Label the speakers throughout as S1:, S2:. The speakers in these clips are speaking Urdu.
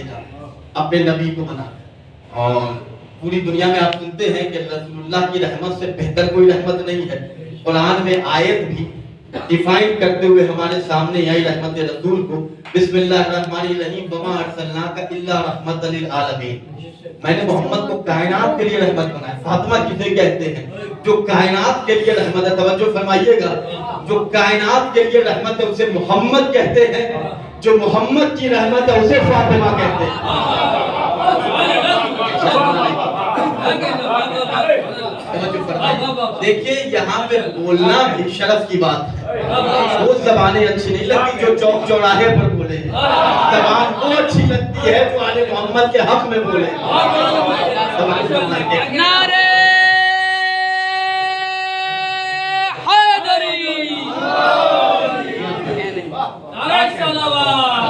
S1: کے جا اپنے نبی کو بنا. اور پوری دنیا میں آپ سنتے ہیں کہ رسول اللہ کی رحمت سے بہتر کوئی رحمت نہیں ہے. قرآن میں آیت بھی ڈیفائن کرتے ہوئے ہمارے سامنے آئی رحمت رسول کو. بسم اللہ الرحمن الرحیم وما ارسلناک الا رحمت للعالمین. میں نے محمد کو کائنات کے لیے رحمت بنایا. فاطمہ کسے کہتے ہیں؟ جو کائنات کے لیے رحمت ہے. توجہ فرمائیے گا, جو کائنات کے لیے رحمت ہے اسے محمد کہتے ہیں, جو محمد کی رحمت ہے اسے فاطمہ کہتے ہیں. دیکھیے یہاں پہ بولنا بھی شرف کی بات ہے. وہ زبانیں اچھی نہیں لگتی جو چوک چوراہے پر بولے, زبان وہ اچھی لگتی ہے جو آل محمد کے حق میں بولے.
S2: نعرے حیدری, نعرے صلوات.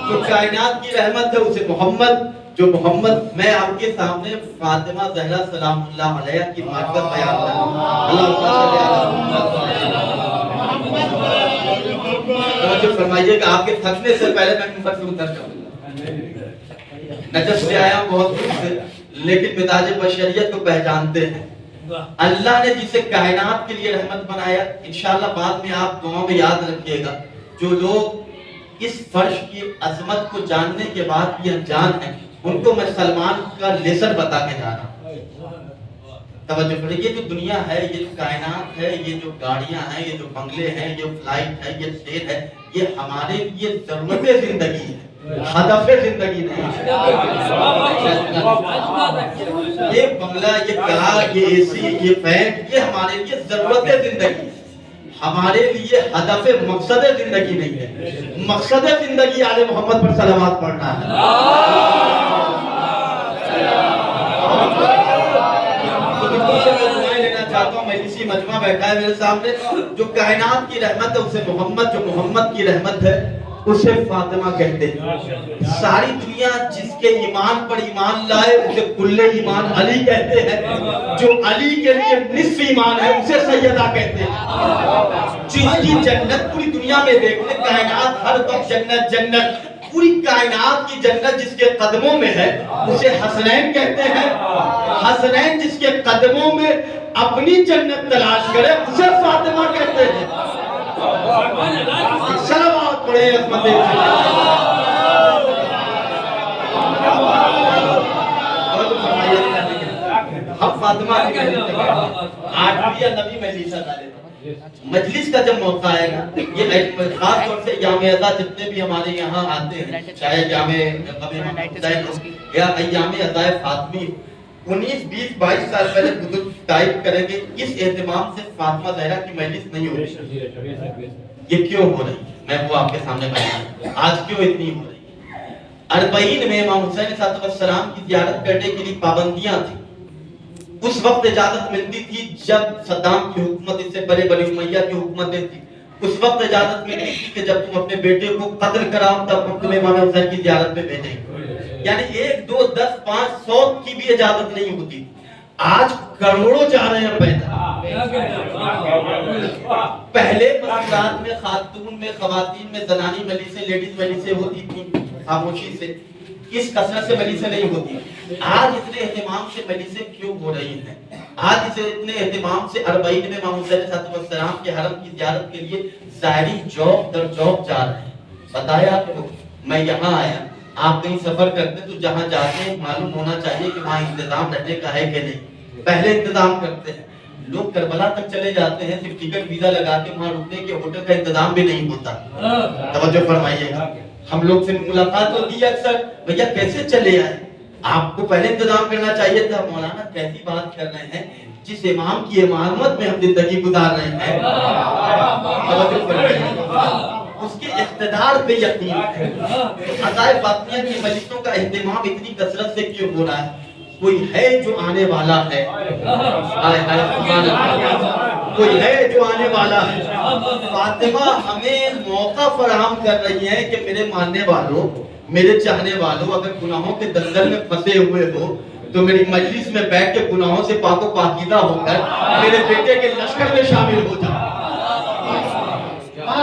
S1: جو کائنات کی رحمت ہے اسے محمد, جو محمد, میں آپ کے سامنے فاطمہ زہرا سلام اللہ علیہ کی محبت بیان کر رہا ہوں. توجہ فرمائیے کہ آپ کے تھکنے سے پہلے میں منبر سے اتر جاؤں. نجف سے آیا ہوں بہت دور سے, لیکن مزاج بشریت کو پہچانتے ہیں. اللہ نے جسے کائنات کے لیے رحمت بنایا, انشاءاللہ بعد میں آپ دعاؤں میں یاد رکھیے گا, جو لوگ اس فرش کی عظمت کو جاننے کے بعد بھی انجان ہیں ان کو میں سلمان کا لیسر بتا کے جا رہا ہوں. توجہ فرمائیے, یہ جو دنیا ہے, یہ جو کائنات ہے, یہ جو گاڑیاں ہیں, یہ جو بنگلے ہیں, یہ فلائٹ ہے, یہ ٹرین ہے, یہ ہمارے لیے ضرورت زندگی ہے, ہدف زندگی نہیں. یہ بنگلہ, یہ کار, یہ اے سی, یہ فین, یہ ہمارے لیے ضرورت زندگی ہے, ہمارے لیے ہدف مقصد زندگی نہیں ہے. مقصد زندگی آل محمد پر صلوات پڑھنا ہے. چاہتا ہوں, میں اسی مجمع بیٹھا ہے میرے سامنے, جو کائنات کی رحمت ہے اسے محمد, جو محمد کی رحمت ہے اسے فاطمہ کہتے ہیں. ساری دنیا جس کے ایمان پر ایمان لائے اسے کل ایمان علی کہتے ہیں, جو علی کے لیے نصف ایمان ہے اسے سیدہ کہتے ہیں. جس کی جنت پوری دنیا میں دیکھ لیں, کائنات ہر وقت جنت جنت, پوری کائنات کی جنت جس کے قدموں میں ہے اسے حسنین کہتے ہیں. حسنین جس کے قدموں میں اپنی جنت تلاش کرے اسے فاطمہ کہتے ہیں. صلوات پڑھیں عظمت ہم فاطمہ کی آٹھویں نبی میں لیسا ڈالے. مجلس کا جب موقع آئے گا, یہ خاص طور سے ایام عزا جتنے بھی ہمارے یہاں آتے ہیں, چاہے ایام حسین ہو یا ایام عزا فاطمی, 19 20 22 سال پہلے بزرگ ٹائپ کریں گے اس اہتمام سے فاطمہ زہرا کی مجلس نہیں ہو رہی. یہ کیوں ہو رہی ہے میں وہ آپ کے سامنے بیان, آج کیوں اتنی ہو رہی ہے. 40 میں امام حسین صاحب السلام کی زیارت کرنے کے لیے پابندیاں تھیں. اس وقت اجازت ملتی تھی جب صدام کی حکومت, اس سے پہلے بنی امیہ کی حکومتیں تھی, اس وقت اجازت ملتی تھی کہ جب تم اپنے بیٹے کو قتل کراؤ تب ہم تمہیں امام حسین کی زیارت پہ بھیجیں گے. یعنی 1 2 10 5 100 کی بھی اجازت نہیں ہوتی. آج کروڑوں جا رہے ہیں پیدا. پہلے مسجدات میں خاتون میں, خواتین میں زنانی مجلسیں, لیڈیز مجلسیں ہوتی تھیں خاموشی سے, اس کثرت سے مجلسیں نہیں ہوتی. آج اتنے اہتمام سے مجلسیں کیوں ہو رہی ہیں؟ آج اسے اتنے اہتمام سے 40 میں امام حسین صاحب السلام کے حرم کی زیارت کے لیے زائرین جوق در جوق جا رہے ہیں. بتایا آپ کو, میں یہاں آیا, آپ کہیں سفر کرتے تو جہاں جاتے ہیں معلوم ہونا چاہیے کہ وہاں انتظام رہنے کا ہے کہ نہیں. پہلے انتظام کرتے ہیں. لوگ کربلا تک چلے جاتے ہیں صرف ٹکٹ ویزا لگا کے, وہاں رکنے کے ہوٹل کا انتظام بھی نہیں ہوتا. توجہ فرمائیے گا, ہم لوگ سے ملاقات ہوتی ہے اکثر, بھیا کیسے چلے آئے, آپ کو پہلے انتظام کرنا چاہیے تھا. مولانا کیسی بات کر رہے ہیں, جس امام کی امامت میں ہم زندگی گزار رہے ہیں, اس کے اقتدار پہ یقین ہے. عزائے فاطمیہ کی مجلسوں کا اہتمام اتنی کثرت سے کیوں ہو رہا ہے؟ کوئی ہے جو آنے والا ہے, کوئی ہے جو آنے والا ہے. فاطمہ ہمیں موقع فراہم کر رہی ہے کہ میرے ماننے والوں, میرے چاہنے والوں, اگر گناہوں کے دلدل میں پھنسے ہوئے ہو تو میری مجلس میں بیٹھ کے گناہوں سے پاک و پاکیزہ ہو کر میرے بیٹے کے لشکر میں شامل ہو جائے.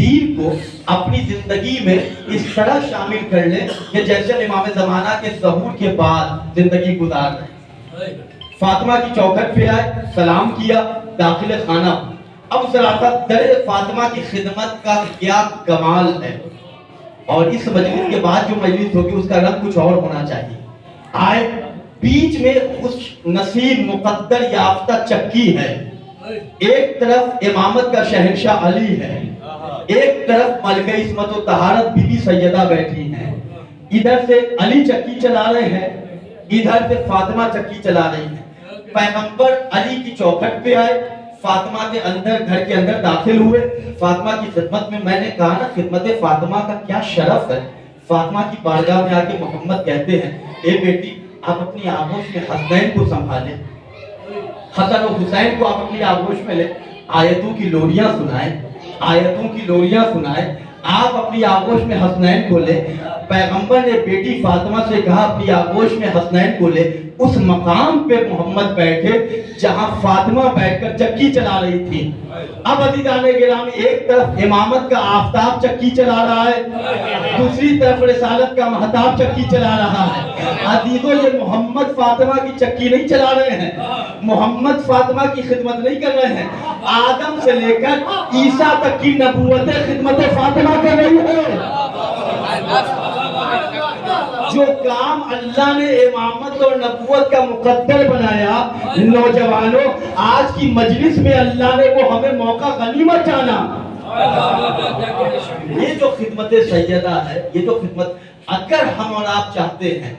S1: دین کو اپنی زندگی میں اس طرح شامل کر لیں کہ جیسے امام زمانہ کے ظہور کے بعد زندگی گزار رہے ہیں۔ فاطمہ کی چوکھٹ پہ آئے، سلام کیا، داخل خانہ، اب ذرا سا در فاطمہ کی خدمت کا کیا کمال ہے، اور اس مجلس کے بعد جو مجلس ہوگی اس کا رنگ کچھ اور ہونا چاہیے۔ آئے، بیچ میں خوش نصیب مقدر یافتہ چکی ہے، ایک طرف امامت کا شہنشاہ علی ہے، ایک طرف ملکہ عصمت و طہارت بی بی سیدہ بیٹھی ہیں، ادھر سے علی چکی چلا رہے ہیں، ادھر سے فاطمہ چکی چلا رہی ہیں۔ پیغمبر علی کی چوکھٹ پہ آئے، فاطمہ کے اندر گھر کے اندر داخل ہوئے، فاطمہ کی خدمت میں نے کہا نا خدمت فاطمہ کا کیا شرف ہے۔ فاطمہ کی بارگاہ میں آ کے محمد کہتے ہیں اے بیٹی آپ اپنی آغوش میں حسنین کو سنبھالیں، حسن و حسین کو آپ اپنی آغوش میں لیں، آیتوں کی لوریاں سنائیں، آیتوں کی لوریاں سنائیں، آپ اپنی آغوش میں حسنین کو لیں۔ پیغمبر نے بیٹی فاطمہ سے کہا اپنی آغوش میں حسنین کو لے، اس مقام پہ محمد بیٹھے جہاں فاطمہ بیٹھ کر چکی چلا رہی تھی۔ اب عزیزان گرامی ایک طرف امامت کا آفتاب چکی چلا رہا ہے، دوسری طرف رسالت کا مہتاب چکی چلا رہا ہے۔ عزیزوں یہ محمد فاطمہ کی چکی نہیں چلا رہے ہیں، محمد فاطمہ کی خدمت نہیں کر رہے ہیں، آدم سے لے کر عیسیٰ تک کی نبوت خدمت فاطمہ کر رہی ہے۔ جو کام اللہ نے امامت اور نبوت کا مقدر بنایا، نوجوانوں آج کی مجلس میں اللہ نے وہ ہمیں موقع غنیمت جانا۔ یہ جو خدمت سیدہ ہے، یہ جو خدمت، اگر ہم اور آپ چاہتے ہیں،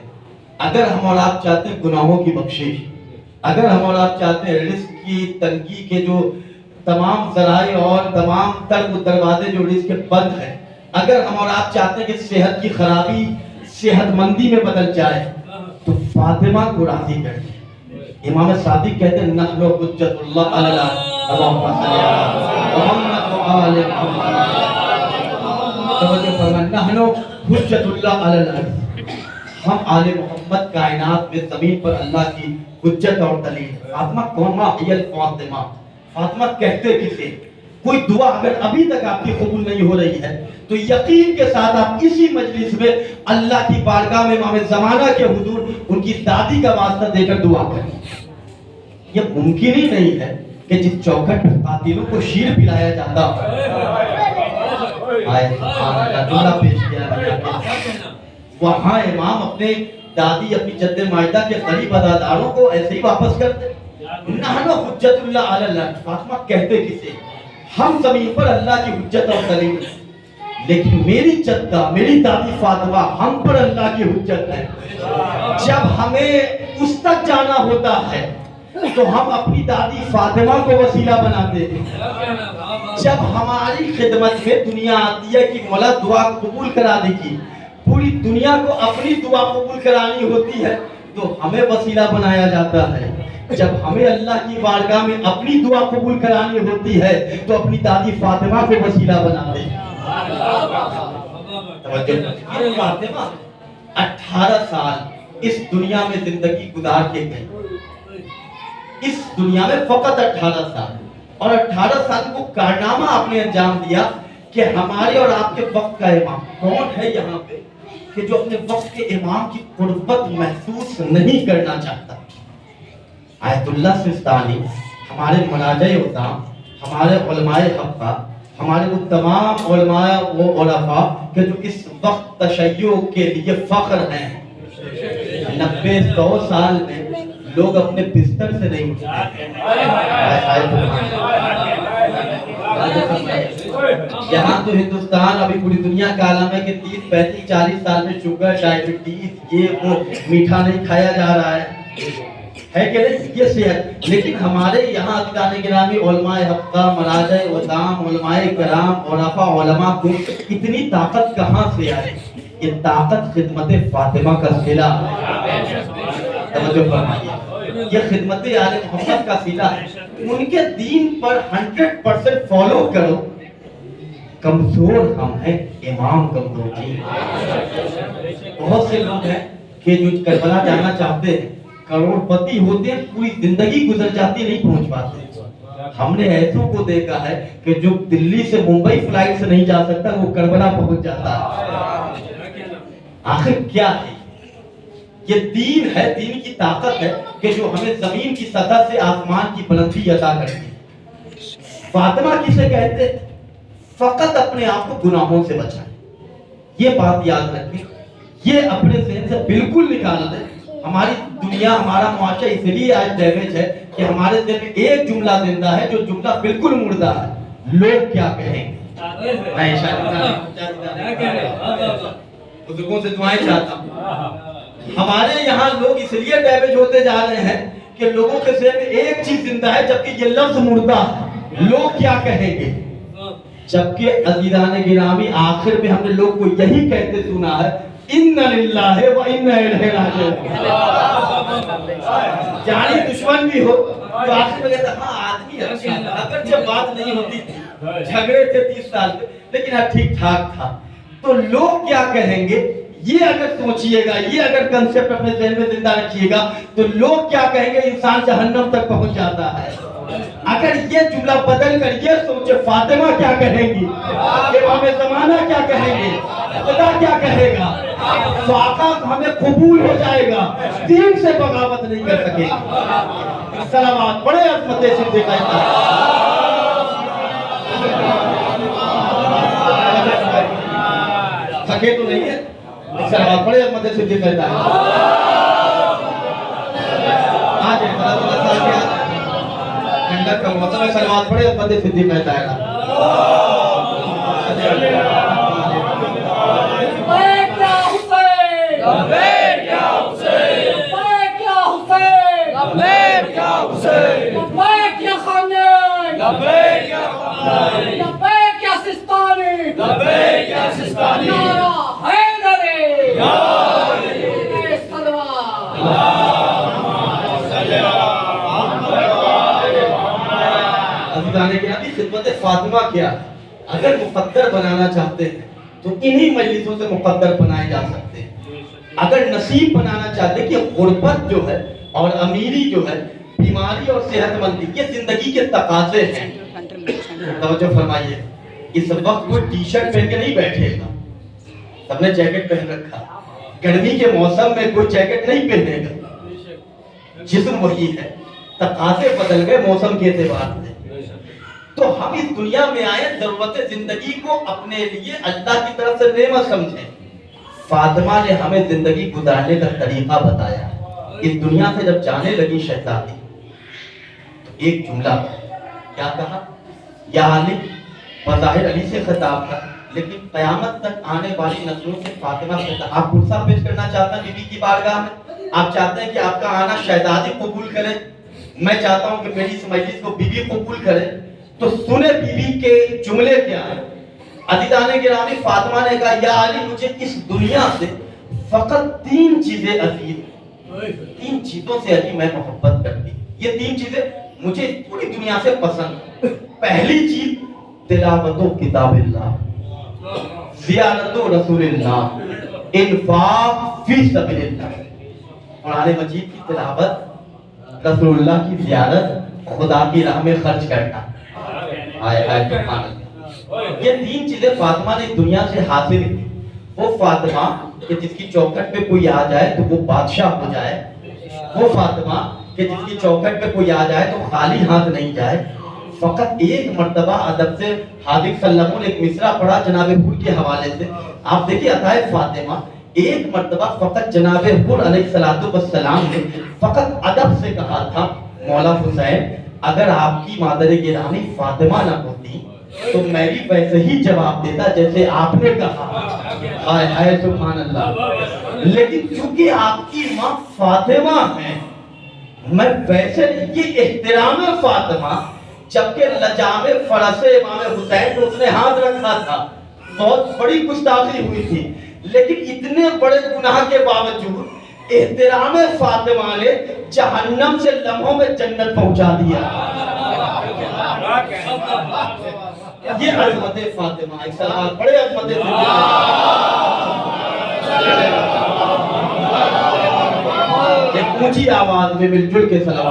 S1: اگر ہم اور آپ چاہتے ہیں گناہوں کی بخشش، اگر ہم اور آپ چاہتے ہیں رزق کی تنگی کے جو تمام ذرائع اور تمام دروازے جو رزق کے بند ہیں، اگر ہم اور آپ چاہتے ہیں کہ صحت کی خرابی صحت مندی میں بدل جائے، تو فاطمہ کو راضی کر دیں۔ امام صادق کہتے ہیں نحن حجت اللہ علی اللہم صلی علی محمد و آل محمد، توجہ فرمائیں، نحن حجت اللہ علی الارض، ہم آل محمد کائنات میں زمین پر اللہ کی حجت اور دلیل ہے۔ فاطمہ کون؟ ماں ہی الفاطمہ، فاطمہ کہتے کسے؟ کوئی دعا اگر ابھی تک آپ کی قبول نہیں ہو رہی ہے تو یقین کے ساتھ آپ اسی مجلس میں اللہ کی بارگاہ میں امام زمانہ کے حضور ان کی دادی کا واسطہ دے کر دعا کریں۔ یہ ممکن ہی نہیں ہے کہ جس چوکھٹ پر قاتلوں کو شیر پلایا جاتا جملہ پیش کیا وہاں امام اپنے دادی اپنی جد ماجدہ کے قریب عزاداروں کو ایسے ہی واپس کرتے۔ نحن حجت اللہ علی الارض، فاطمہ کہتے کسے؟ ہم زمین پر اللہ کی حجت اور دلیل، لیکن میری جدہ میری دادی فاطمہ ہم پر اللہ کی حجت ہے۔ جب ہمیں اس تک جانا ہوتا ہے تو ہم اپنی دادی فاطمہ کو وسیلہ بناتے ہیں۔ جب ہماری خدمت میں دنیا آتی ہے کہ مولا دعا قبول کرا دے گی، پوری دنیا کو اپنی دعا قبول کرانی ہوتی ہے تو ہمیں وسیلہ بنایا جاتا ہے۔ جب ہمیں اللہ کی بارگاہ میں اپنی دعا قبول کرانی ہوتی ہے تو اپنی دادی فاطمہ کو وسیلہ بنا دے۔ فاطمہ 18 سال اس دنیا میں زندگی گزار کے گئی، اس دنیا میں فقط 18 سال، اور 18 سال کو کارنامہ آپ نے انجام دیا کہ ہمارے اور آپ کے وقت کا امام کون ہے یہاں پہ کہ جو اپنے وقت کے امام کی قربت محسوس نہیں کرنا چاہتا۔ آیت اللہ سستانی، ہمارے مناجع عظام، ہمارے علماء حقہ، ہمارے وہ تمام علماء و عرفاء کہ جو اس وقت تشیع کے لیے فخر ہیں، 90-100 سال میں لوگ اپنے بستر سے نہیں اٹھتے۔ یہاں تو ہندوستان ابھی پوری دنیا کا عالم ہے کہ 30-35-40 سال میں شوگر، ڈائبٹیز، یہ وہ میٹھا نہیں کھایا جا رہا ہے کہ نہیں؟ یہ صحت، لیکن ہمارے یہاں عزیزان گرامی علماء حقہ، مراجع عظام، علماء کرام، عرفاء علماء کو اتنی طاقت کہاں سے آئے؟ یہ طاقت خدمت فاطمہ کا صلہ ہے۔ توجہ فرمائیے، یہ خدمت آل محمد کا صلہ ہے۔ ان کے دین پر 100% فالو کرو۔ کمزور ہم ہیں، امام کمزور نہیں۔ بہت سے لوگ ہیں کہ جو کربلا جانا چاہتے ہیں، کروڑ پتی ہوتے ہیں، پوری زندگی گزر جاتی نہیں پہنچ پاتے۔ ہم نے ایسوں کو دیکھا ہے کہ جو دلی سے ممبئی فلائٹ سے نہیں جا سکتا وہ کربلا پہنچ جاتا ہے. آخر کیا ہے یہ دین ہے, دین کی طاقت ہے کہ جو ہمیں زمین کی سطح سے آسمان کی بلندی عطا کرتی ہے. فاطمہ کسے کہتے ہیں؟ فقط اپنے آپ کو گناہوں سے بچائیں. یہ بات یاد رکھیں, یہ اپنے ذہن سے بالکل نکال دیں. ہماری دنیا, ہمارا معاشرہ اس لیے آج ڈیمیج ہے کہ ہمارے ذہن میں ایک جملہ زندہ ہے جو جملہ بالکل مردہ ہے, لوگ کیا کہیں گے. میں بزرگوں سے دعائیں چاہتا ہوں. ہمارے یہاں لوگ اس لیے ڈیمیج ہوتے جا رہے ہیں کہ لوگوں کے ذہن میں ایک چیز زندہ ہے جبکہ یہ لفظ مردہ ہے, لوگ کیا کہیں گے. جبکہ عزیزان گرامی آخر میں ہم نے لوگ کو یہی کہتے سنا ہے, اِنَّ لِلَّهِ وَإِنَّ إِلَيْهِ رَاجِعُونَ. جانی دشمن بھی ہو تو آخر میں کہتا ہاں آدمی اچھا تھا, اگرچہ بات نہیں ہوتی تھی, جھگڑے تھے 30 سال پہ لیکن ہاں ٹھیک ٹھاک تھا. تو لوگ کیا کہیں گے, یہ اگر سوچئے گا, یہ اگر کنسپٹ اپنے ذہن میں زندہ رکھیے گا تو لوگ کیا کہیں گے انسان جہنم تک پہنچ جاتا ہے. اگر یہ جملہ بدل کر یہ سوچے فاطمہ کیا کہیں گی, امام زمانہ کیا کہیں گے, خدا کیا کہے گا, تو آقا ہمیں قبول ہو جائے گا, دین سے بغاوت نہیں کر سکے گا. سلامات بڑے عظمت صدیق سکے تو نہیں ہے. سلامات بڑے عظمت صدیق کہتا ہے. آج کا مطلب سلوات پڑھے اور بندے صدیق کہتا ہے.
S2: لبیک یا حسین, لبیک یا حسین, لبیک یا حسین, لبیک یا حسین, لبیک یا خامنئی, لبیک یا خامنئی, لبیک یا سستانی, لبیک یا سستانی, نعرہ حیدری, نعرہ سلوات.
S1: جانے کے ابھی خدمت فاطمہ کیا, اگر مقدر بنانا چاہتے ہیں تو انہی مجلسوں سے مقدر بنائے جا سکتے ہیں. اگر نصیب بنانا چاہتے ہیں کہ غربت جو ہے اور امیری جو ہے, بیماری اور صحت مندی, یہ زندگی کے تقاضے ہیں. توجہ فرمائیے, اس وقت کوئی ٹی شرٹ پہن کے نہیں بیٹھے گا, سب نے جیکٹ پہن رکھا. گرمی کے موسم میں کوئی جیکٹ نہیں پہنے گا, جسم وہی ہے, تقاضے بدل گئے موسم کے اعتبار سے. تو ہم اس دنیا میں آئے ضرورت زندگی کو اپنے لیے اللہ کی طرف سے نعمت سمجھیں. فاطمہ نے ہمیں زندگی گزارنے کا طریقہ بتایا. اس دنیا سے جب جانے لگی شہزادی تو ایک جملہ کیا کہا, یا علی, بظاہر علی سے خطاب تھا لیکن قیامت تک آنے والی نسلوں سے فاطمہ سے. آپ پرسہ پیش کرنا چاہتا ہیں بی بی کی بارگاہ میں, آپ چاہتے ہیں کہ آپ کا آنا شہزادی قبول کرے, میں چاہتا ہوں کہ میری اس مجلس کو بی بی قبول کرے. تو سنے بی بی کے جملے کیا ہیں. عزیزان گرامی, فاطمہ نے کہا یا علی, مجھے اس دنیا سے فقط 3 چیزیں عزیز, 3 چیزوں سے علی میں محبت کرتی. یہ 3 چیزیں مجھے پوری دنیا سے پسند. پہلی چیز تلاوت و کتاب اللہ, زیارت و رسول اللہ, انفاق فی سبیل اللہ. قرآن مجید کی تلاوت, رسول اللہ کی زیارت, خدا کی راہ میں خرچ کرنا. یہ 3 چیزیں فاطمہ نے دنیا سے حاصل کی. وہ فاطمہ کہ جس کی چوکھٹ پہ کوئی آ جائے تو وہ بادشاہ ہو جائے, وہ فاطمہ کہ جس کی چوکھٹ پہ کوئی آ جائے تو خالی ہاتھ نہیں جائے. فقط ایک مرتبہ ادب سے حاضر سلموں نے ایک مصرع پڑھا جناب حور کے حوالے سے. آپ دیکھیں عطائے فاطمہ, ایک مرتبہ فقط جناب حور علیہ السلام نے فقط ادب سے کہا تھا, مولا حسین اگر آپ کی مادر گرامی فاطمہ نہ ہوتی تو میں بھی ویسے ہی جواب دیتا جیسے آپ نے کہا. ہائے ہائے سبحان اللہ. لیکن چونکہ آپ کی ماں فاطمہ ہیں, میں ویسے یہ احترام فاطمہ, جبکہ لجام فرس امام حسین تو اس نے ہاتھ رکھا تھا, بہت بڑی گستاخی ہوئی تھی, لیکن اتنے بڑے گناہ کے باوجود احترام فاطمہ نے جہنم سے لمحوں میں جنت پہنچا دیا. یہ عظمت فاطمہ. ایک سلام بڑے عظمت ایک اونچی آواز میں مل جل کے سلام.